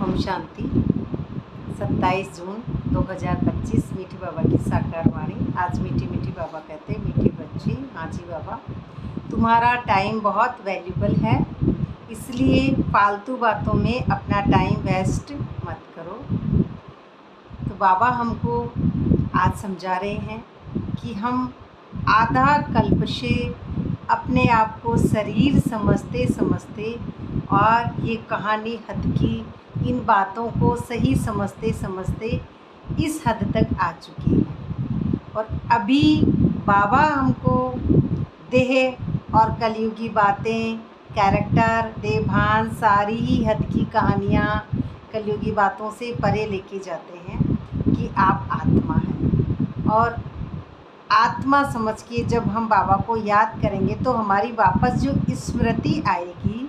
ओम शांति। 27 जून 2025 मीठी बाबा की साकार वाणी। आज मीठी मीठी बाबा कहते, मीठी बच्ची, हाँ जी बाबा, तुम्हारा टाइम बहुत वैल्यूबल है, इसलिए फालतू बातों में अपना टाइम वेस्ट मत करो। तो बाबा हमको आज समझा रहे हैं कि हम आधा कल्प से अपने आप को शरीर समझते समझते और ये कहानी हद की इन बातों को सही समझते समझते इस हद तक आ चुकी है। और अभी बाबा हमको देह और कलयुगी बातें, कैरेक्टर, देवभान, सारी ही हद की कहानियाँ कलयुगी बातों से परे लेके जाते हैं कि आप आत्मा हैं। और आत्मा समझ के जब हम बाबा को याद करेंगे तो हमारी वापस जो स्मृति आएगी,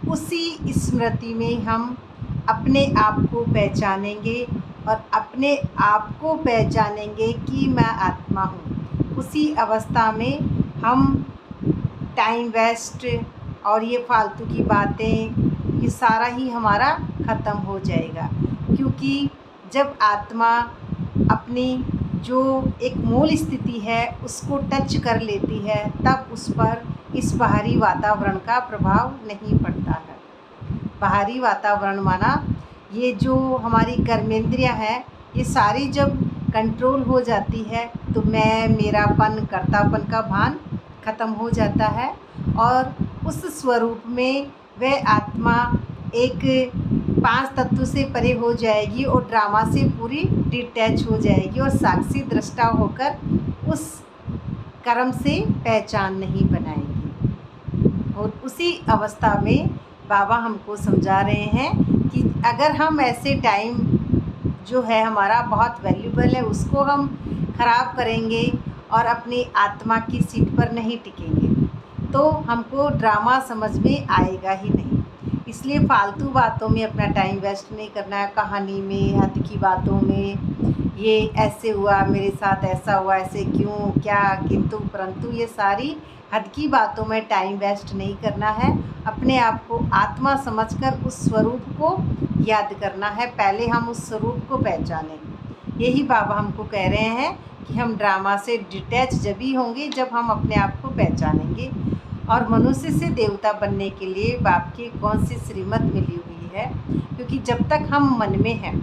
उसी स्मृति में हम अपने आप को पहचानेंगे और अपने आप को पहचानेंगे कि मैं आत्मा हूँ। उसी अवस्था में हम टाइम वेस्ट और ये फालतू की बातें, ये सारा ही हमारा ख़त्म हो जाएगा। क्योंकि जब आत्मा अपनी जो एक मूल स्थिति है उसको टच कर लेती है, तब उस पर इस बाहरी वातावरण का प्रभाव नहीं पड़ता है। बाहरी वातावरण माना ये जो हमारी कर्मेंद्रियां हैं, ये सारी जब कंट्रोल हो जाती है तो मैं, मेरापन, कर्तापन का भान ख़त्म हो जाता है और उस स्वरूप में वह आत्मा एक 5 तत्व से परे हो जाएगी और ड्रामा से पूरी डिटैच हो जाएगी और साक्षी दृष्टा होकर उस कर्म से पहचान नहीं बनाएगी। और उसी अवस्था में बाबा हमको समझा रहे हैं कि अगर हम ऐसे टाइम जो है हमारा बहुत वैल्यूबल है, उसको हम ख़राब करेंगे और अपनी आत्मा की सीट पर नहीं टिकेंगे तो हमको ड्रामा समझ में आएगा ही नहीं। इसलिए फालतू बातों में अपना टाइम वेस्ट नहीं करना है, कहानी में, हद की बातों में, ये ऐसे हुआ मेरे साथ, ऐसा हुआ, ऐसे क्यों, क्या, किंतु परंतु, ये सारी हद की बातों में टाइम वेस्ट नहीं करना है। अपने आप को आत्मा समझकर उस स्वरूप को याद करना है। पहले हम उस स्वरूप को पहचानें। यही बाबा हमको कह रहे हैं कि हम ड्रामा से डिटैच जब ही होंगे जब हम अपने आप को पहचानेंगे। और मनुष्य से देवता बनने के लिए बाप की कौन सी श्रीमत मिली हुई है, क्योंकि जब तक हम मन में हैं,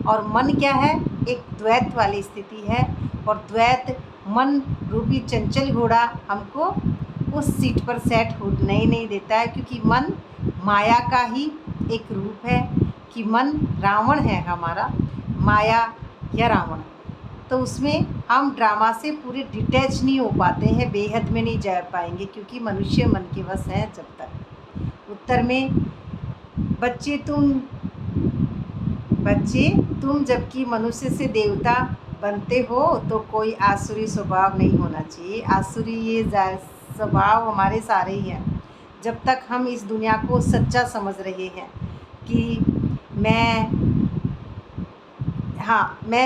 और मन क्या है, एक द्वैत वाली स्थिति है, और द्वैत मन रूपी चंचल घोड़ा हमको उस सीट पर सेट हो नहीं देता है। क्योंकि मन माया का ही एक रूप है कि मन रावण है हमारा, माया या रावण। तो उसमें हम ड्रामा से पूरे डिटैच नहीं हो पाते हैं, बेहद में नहीं जा पाएंगे, क्योंकि मनुष्य मन के वश है जब तक। उत्तर में बच्चे तुम जबकि मनुष्य से देवता बनते हो तो कोई आसुरी स्वभाव नहीं होना चाहिए। आसुरी ये स्वभाव हमारे सारे ही हैं। जब तक हम इस दुनिया को सच्चा समझ रहे हैं कि मैं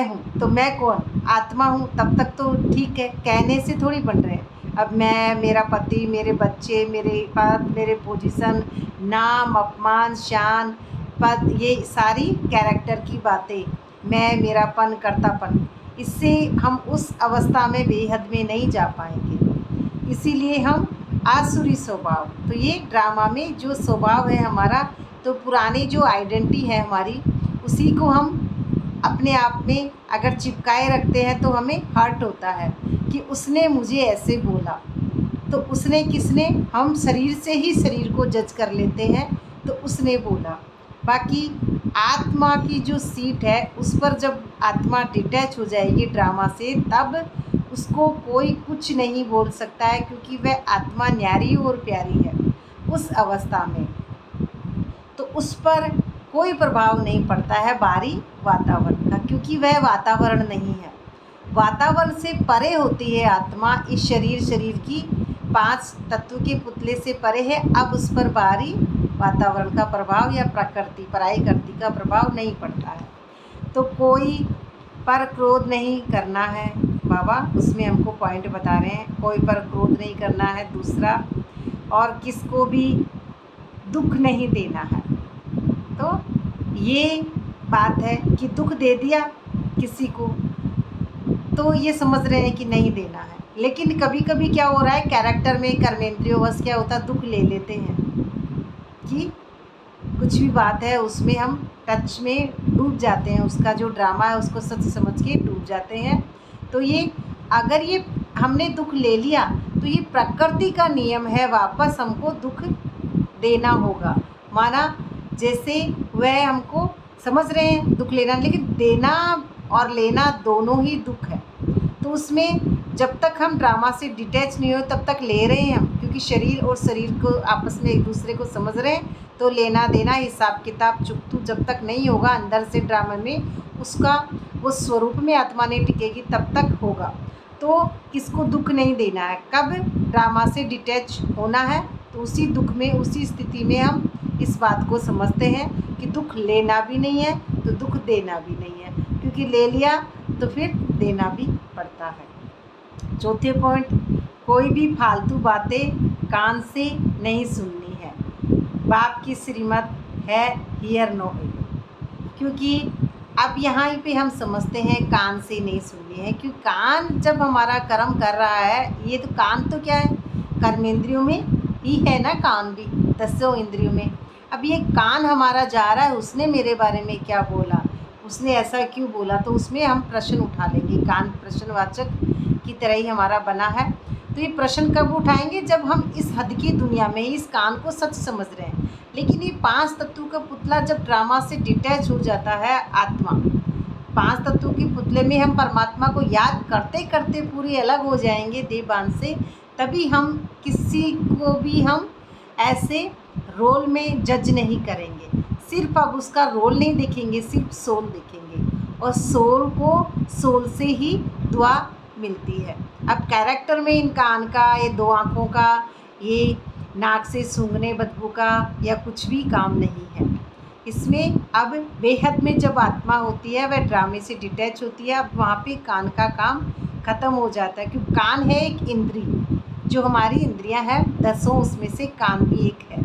हूँ, तो मैं कौन, आत्मा हूँ, तब तक तो ठीक है, कहने से थोड़ी बन रहे हैं। अब मैं, मेरा पति, मेरे बच्चे, मेरे पद, मेरे पोजीशन, नाम, अपमान, शान, पद, ये सारी कैरेक्टर की बातें, मैं, मेरापन, कर्तापन, इससे हम उस अवस्था में बेहद में नहीं जा पाएंगे। इसीलिए हम आसुरी स्वभाव, तो ये ड्रामा में जो स्वभाव है हमारा, तो पुरानी जो आइडेंटिटी है हमारी, उसी को हम अपने आप में अगर चिपकाए रखते हैं तो हमें हर्ट होता है कि उसने मुझे ऐसे बोला, तो उसने किसने, हम शरीर से ही शरीर को जज कर लेते हैं, तो उसने बोला। बाकी आत्मा की जो सीट है उस पर जब आत्मा डिटैच हो जाएगी ड्रामा से, तब उसको कोई कुछ नहीं बोल सकता है, क्योंकि वह आत्मा न्यारी और प्यारी है। उस अवस्था में तो उस पर कोई प्रभाव नहीं पड़ता है बाहरी वातावरण का, क्योंकि वह वातावरण नहीं है। वातावरण से परे होती है आत्मा। इस शरीर की 5 तत्व के पुतले से परे है। अब उस पर बाहरी वातावरण का प्रभाव या पराई का प्रभाव नहीं पड़ता है। तो कोई पर क्रोध नहीं करना है, बाबा उसमें हमको पॉइंट बता रहे हैं। कोई पर क्रोध नहीं करना है, दूसरा, और किसको भी दुख नहीं देना है। तो ये बात है कि दुख दे दिया किसी को तो ये समझ रहे हैं कि नहीं देना है, लेकिन कभी कभी क्या हो रहा है कैरेक्टर में कर्मेंद्रियोवश क्या होता है दुख ले लेते हैं कि कुछ भी बात है उसमें हम टच में डूब जाते हैं, उसका जो ड्रामा है उसको सच समझ के डूब जाते हैं। तो ये अगर ये हमने दुख ले लिया तो ये प्रकृति का नियम है, वापस हमको दुख देना होगा। माना जैसे वह हमको समझ रहे हैं दुख लेना, लेकिन देना और लेना दोनों ही दुख है। तो उसमें जब तक हम ड्रामा से डिटैच नहीं हो तब तक ले रहे हैं हम, क्योंकि शरीर और शरीर को आपस में एक दूसरे को समझ रहे हैं। तो लेना देना हिसाब किताब चुकतू जब तक नहीं होगा अंदर से ड्रामा में उसका वो स्वरूप में आत्मा नहीं टिकेगी तब तक होगा। तो किसको दुख नहीं देना है, कब ड्रामा से डिटैच होना है तो उसी दुख में उसी स्थिति में हम इस बात को समझते हैं कि दुख लेना भी नहीं है तो दुख देना भी नहीं है, क्योंकि ले लिया तो फिर देना भी पड़ता है। चौथे पॉइंट, कोई भी फालतू बातें कान से नहीं सुननी है। बाप की श्रीमत है हियर नो हियर, क्योंकि अब यहाँ पे हम समझते हैं कान से नहीं सुननी है, क्योंकि कान जब हमारा कर्म कर रहा है, ये तो कान तो क्या है कर्मेंद्रियों में ही है ना, कान भी 10 इंद्रियों में। अब ये कान हमारा जा रहा है, उसने मेरे बारे में क्या बोला, उसने ऐसा क्यों बोला, तो उसमें हम प्रश्न उठा लेंगे। कान प्रश्नवाचक की तरह ही हमारा बना है। तो ये प्रश्न कब उठाएंगे, जब हम इस हद की दुनिया में इस कान को सच समझ रहे हैं। लेकिन ये 5 तत्वों का पुतला जब ड्रामा से डिटैच हो जाता है आत्मा, 5 तत्वों के पुतले में हम परमात्मा को याद करते करते पूरे अलग हो जाएंगे देहभान से, तभी हम किसी को भी हम ऐसे रोल में जज नहीं करेंगे। सिर्फ अब उसका रोल नहीं देखेंगे, सिर्फ सोल देखेंगे, और सोल को सोल से ही दुआ मिलती है। अब कैरेक्टर में इन कान का, ये 2 आँखों का, ये नाक से सूंघने बदबू का या कुछ भी काम नहीं है इसमें। अब बेहद में जब आत्मा होती है वह ड्रामे से डिटैच होती है, अब वहाँ पे कान का काम ख़त्म हो जाता है, क्योंकि कान है एक इंद्री, जो हमारी इंद्रियां हैं 10, उसमें से कान भी एक है।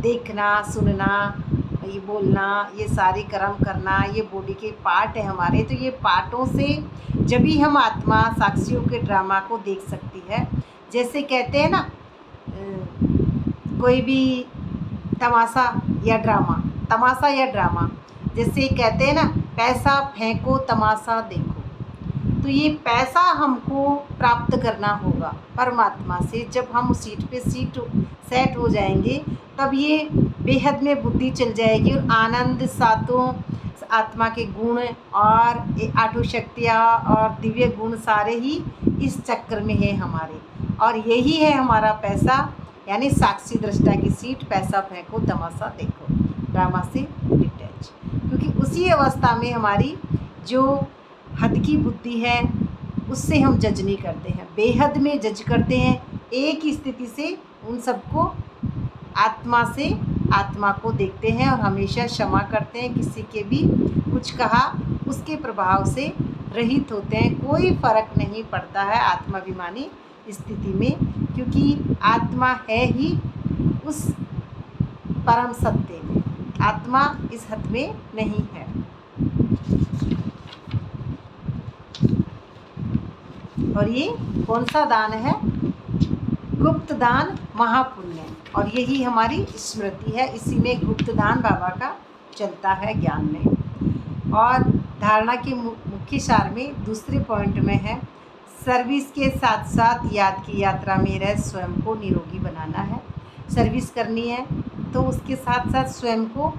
देखना, सुनना, ये बोलना, ये सारे कर्म करना, ये बॉडी के पार्ट है हमारे। तो ये पार्टों से जब भी हम आत्मा साक्षियों के ड्रामा को देख सकती है। जैसे कहते हैं ना कोई भी तमाशा या ड्रामा, जैसे कहते हैं ना पैसा फेंको तमाशा देखो, तो ये पैसा हमको प्राप्त करना होगा परमात्मा से। जब हम उस सीट पे सेट हो जाएंगे तब ये बेहद में बुद्धि चल जाएगी, और आनंद, सातों आत्मा के गुण और 8 शक्तियाँ और दिव्य गुण सारे ही इस चक्र में है हमारे, और यही है हमारा पैसा, यानी साक्षी दृष्टा की सीट। पैसा फेंको तमाशा देखो, ड्रामा से डिटैच, क्योंकि उसी अवस्था में हमारी जो हद की बुद्धि है उससे हम जज नहीं करते हैं, बेहद में जज करते हैं। एक ही स्थिति से उन सबको आत्मा से आत्मा को देखते हैं और हमेशा क्षमा करते हैं। किसी के भी कुछ कहा उसके प्रभाव से रहित होते हैं, कोई फर्क नहीं पड़ता है आत्माभिमानी स्थिति में, क्योंकि आत्मा है ही उस परम सत्य में, आत्मा इस हद में नहीं है। और ये कौन सा दान है, गुप्त दान महापुण्य, और यही हमारी स्मृति है। इसी में गुप्त दान बाबा का चलता है ज्ञान में। और धारणा के मुख्य सार में दूसरे पॉइंट में है, सर्विस के साथ साथ याद की यात्रा में रह स्वयं को निरोगी बनाना है। सर्विस करनी है तो उसके साथ साथ स्वयं को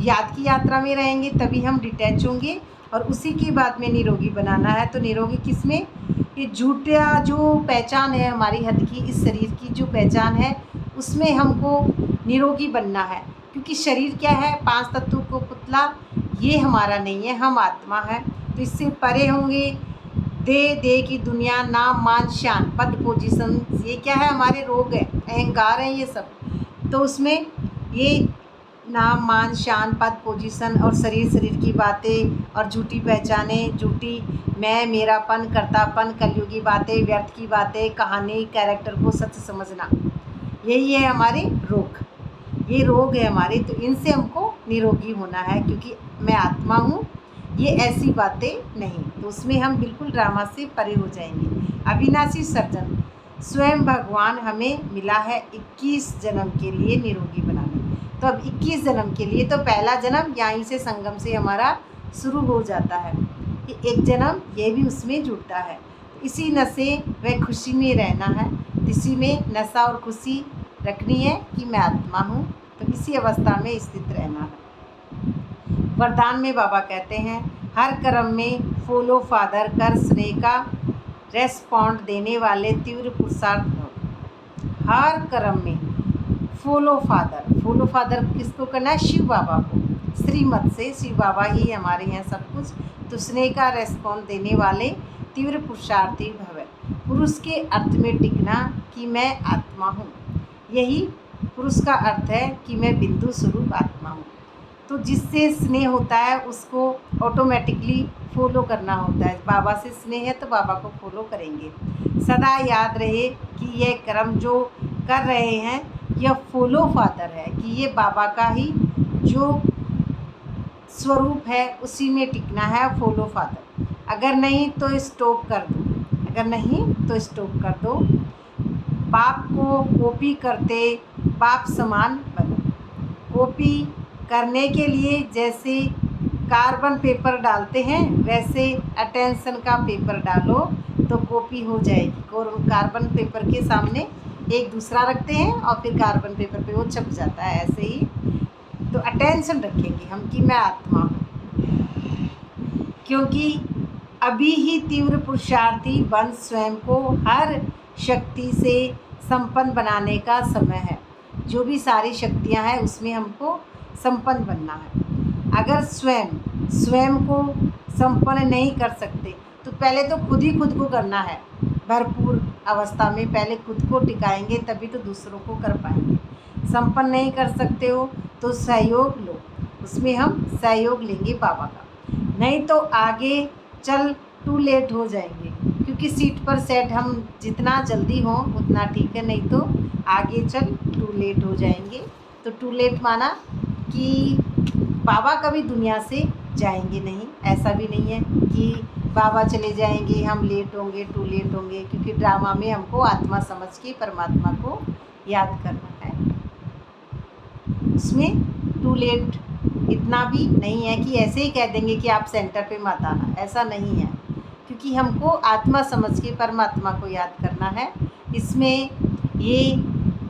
याद की यात्रा में रहेंगे तभी हम डिटैच होंगे, और उसी के बाद में निरोगी बनाना है। तो निरोगी किस में, ये झूठा जो पहचान है हमारी हद की, इस शरीर की जो पहचान है उसमें हमको निरोगी बनना है, क्योंकि शरीर क्या है 5 तत्वों को पुतला, ये हमारा नहीं है, हम आत्मा है। तो इससे परे होंगे दे की दुनिया, नाम मान शान पद पोजीशन, ये क्या है हमारे रोग है, अहंकार है ये सब। तो उसमें ये नाम मान शान पद पोजीशन और शरीर की बातें और झूठी पहचानें, झूठी मैं मेरापन कर्तापन, कलयुगी बातें, व्यर्थ की बातें, कहानी, कैरेक्टर को सच समझना, यही है हमारे रोग। ये रोग है हमारे, तो इनसे हमको निरोगी होना है, क्योंकि मैं आत्मा हूँ, ये ऐसी बातें नहीं। तो उसमें हम बिल्कुल ड्रामा से परे हो जाएंगे। अविनाशी सर्जन, स्वयं भगवान हमें मिला है 21 जन्म के लिए निरोगी बनाने। तो अब 21 जन्म के लिए, तो पहला जन्म यहीं से संगम से हमारा शुरू हो जाता है, कि एक जन्म ये भी उसमें जुड़ता है। इसी नशे व खुशी में रहना है, इसी में नशा और खुशी रखनी है कि मैं आत्मा हूँ, तो इसी अवस्था में स्थित रहना है। वरदान में बाबा कहते हैं, हर कर्म में फॉलो फादर कर स्नेह का रेस्पॉन्ड देने वाले तीव्र पुरुषार्थ हो। हर कर्म में फॉलो फादर किसको करना है? शिव बाबा को, श्रीमत से शिव बाबा ही हमारे हैं सब कुछ। तो स्नेह का रेस्पॉन्ड देने वाले तीव्र पुरुषार्थी भव। पुरुष के अर्थ में टिकना कि मैं आत्मा हूँ, यही पुरुष का अर्थ है कि मैं बिंदु स्वरूप आत्मा हूँ। तो जिससे स्नेह होता है उसको ऑटोमेटिकली फॉलो करना होता है। बाबा से स्नेह है तो बाबा को फॉलो करेंगे। सदा याद रहे कि यह कर्म जो कर रहे हैं यह फॉलो फादर है, कि ये बाबा का ही जो स्वरूप है उसी में टिकना है, फॉलो फादर। अगर नहीं तो स्टॉप कर दो, बाप को कॉपी करते बाप समान बनो। कॉपी करने के लिए जैसे कार्बन पेपर डालते हैं वैसे अटेंशन का पेपर डालो तो कॉपी हो जाएगी। कार्बन पेपर के सामने एक दूसरा रखते हैं और फिर कार्बन पेपर पे वो छप जाता है, ऐसे ही तो अटेंशन रखेंगे हम कि मैं आत्मा हूँ, क्योंकि अभी ही तीव्र पुरुषार्थी बन स्वयं को हर शक्ति से संपन्न बनाने का समय है। जो भी सारी शक्तियाँ हैं उसमें हमको संपन्न बनना है। अगर स्वयं को संपन्न नहीं कर सकते तो पहले तो खुद ही खुद को करना है। भरपूर अवस्था में पहले खुद को टिकाएंगे तभी तो दूसरों को कर पाएंगे। संपन्न नहीं कर सकते हो तो सहयोग लो, उसमें हम सहयोग लेंगे बाबा का। नहीं तो आगे चल टू लेट हो जाएंगे, क्योंकि सीट पर सेट हम जितना जल्दी हों उतना ठीक है, नहीं तो आगे चल टू लेट हो जाएंगे। तो टू लेट माना कि बाबा कभी दुनिया से जाएंगे नहीं, ऐसा भी नहीं है कि बाबा चले जाएंगे हम लेट होंगे, टू लेट होंगे, क्योंकि ड्रामा में हमको आत्मा समझ के परमात्मा को याद करना है। उसमें टू लेट इतना भी नहीं है कि ऐसे ही कह देंगे कि आप सेंटर पे मत आना, ऐसा नहीं है, क्योंकि हमको आत्मा समझ के परमात्मा को याद करना है। इसमें ये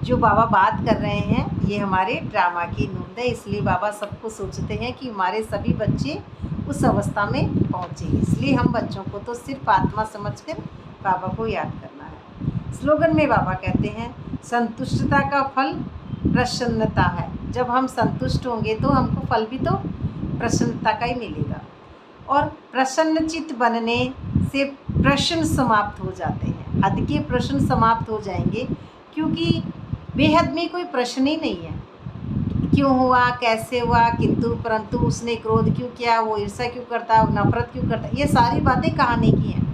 जो बाबा बात कर रहे हैं ये हमारे ड्रामा की नूंद है, इसलिए बाबा सबको सोचते हैं कि हमारे सभी बच्चे उस अवस्था में पहुँचे। इसलिए हम बच्चों को तो सिर्फ आत्मा समझकर बाबा को याद करना है। स्लोगन में बाबा कहते हैं, संतुष्टता का फल प्रसन्नता है। जब हम संतुष्ट होंगे तो हमको फल भी तो प्रसन्नता का ही मिलेगा। और प्रसन्न चित्त बनने से प्रश्न समाप्त हो जाते हैं। हद के प्रश्न समाप्त हो जाएंगे, क्योंकि बेहद में कोई प्रश्न ही नहीं है। क्यों हुआ, कैसे हुआ, किंतु परंतु, उसने क्रोध क्यों किया, वो ईर्ष्या क्यों करता, वो नफरत क्यों करता, ये सारी बातें कहानी की हैं।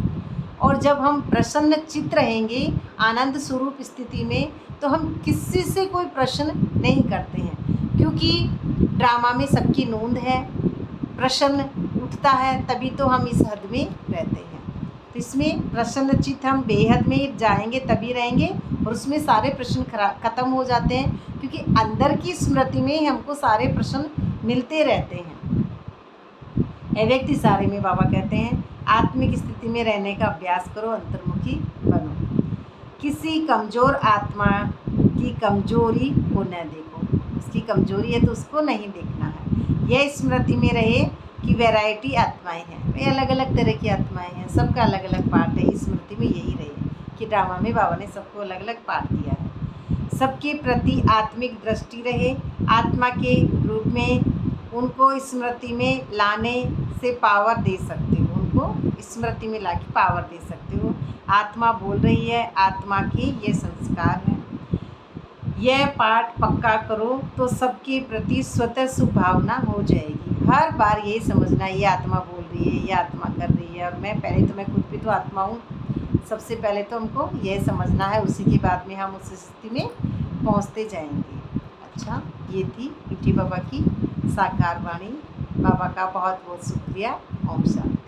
और जब हम प्रसन्न चित्त रहेंगे आनंद स्वरूप स्थिति में तो हम किसी से कोई प्रश्न नहीं करते हैं, क्योंकि ड्रामा में सबकी नूंद है, प्रश्न उठता है तभी तो हम इस हद में रहते हैं। तो इसमें प्रसन्न चित्त हम बेहद में जाएंगे तभी रहेंगे, और उसमें सारे प्रश्न खत्म हो जाते हैं, क्योंकि अंदर की स्मृति में हमको सारे प्रश्न मिलते रहते हैं। अव्यक्ति सारे में बाबा कहते हैं, आत्मिक स्थिति में रहने का अभ्यास करो, अंतर्मुखी बनो। किसी कमज़ोर आत्मा की कमजोरी को न देखो, उसकी कमजोरी है तो उसको नहीं देखना है। यह स्मृति में रहे कि वैरायटी आत्माएं हैं, वे अलग अलग तरह की आत्माएं हैं, सबका अलग अलग पार्ट है। इस स्मृति में यही रहे कि ड्रामा में बाबा ने सबको अलग अलग पार्ट दिया है। सबके प्रति आत्मिक दृष्टि रहे, आत्मा के रूप में उनको स्मृति में लाने से पावर दे सकते हो, उनको स्मृति में लाके पावर दे सकते हो। आत्मा बोल रही है, आत्मा के ये संस्कार है। यह पाठ पक्का करो तो सबके प्रति स्वतः सुभावना हो जाएगी। हर बार यही समझना, ये आत्मा बोल रही है, ये आत्मा कर रही है, और मैं खुद भी तो आत्मा हूँ। सबसे पहले तो हमको यह समझना है, उसी के बाद में हम उस स्थिति में पहुँचते जाएंगे। अच्छा, ये थी मीठी बाबा की साकार वाणी। बाबा का बहुत बहुत शुक्रिया। ओम शांति।